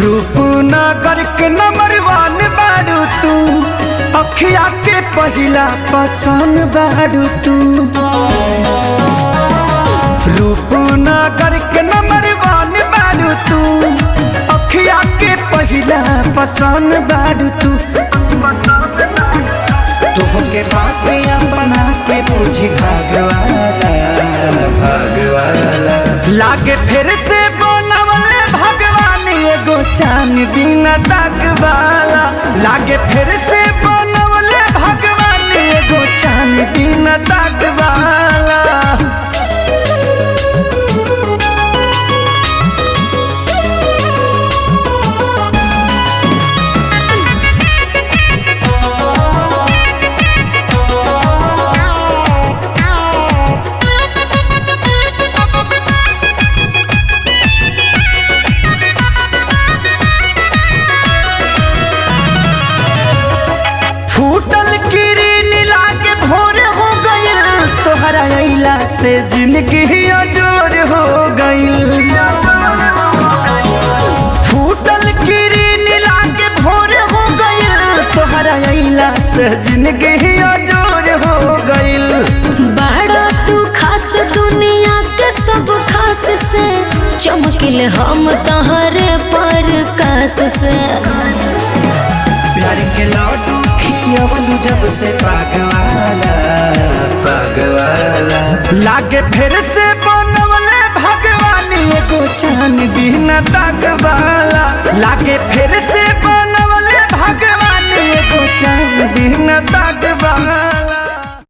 रूपनगर के नंबर वन बारू तू, अखिया के पहिला पसंद बारू तू। रूपनगर के नंबर वन बारू तू, अखिया के पहिला पसंद बारू तू। तुमके बात अपना के पूछी भगवाला लागे फिर से बनवले भगवान एगो चांद बिना दाग वाला। लागे फिर से बनवले भगवान एगो चांद बिना दाग वाला। फूटल किरीन लागे भोर हो गइल, तोहरा अइला से जिंदगी अजोर हो गइल। फूटल किरीन लागे भोर हो गइल, तोहरा अइला से जिंदगी अजोर हो गइल। बड़ा तू खास दुनिया के सब खास से, चमकिल हम तहरे पर कास से। प्यार के लड्डू खियावलू जब से पागवाला लागे फिर से बनवले भगवान एगो चांद बिना दाग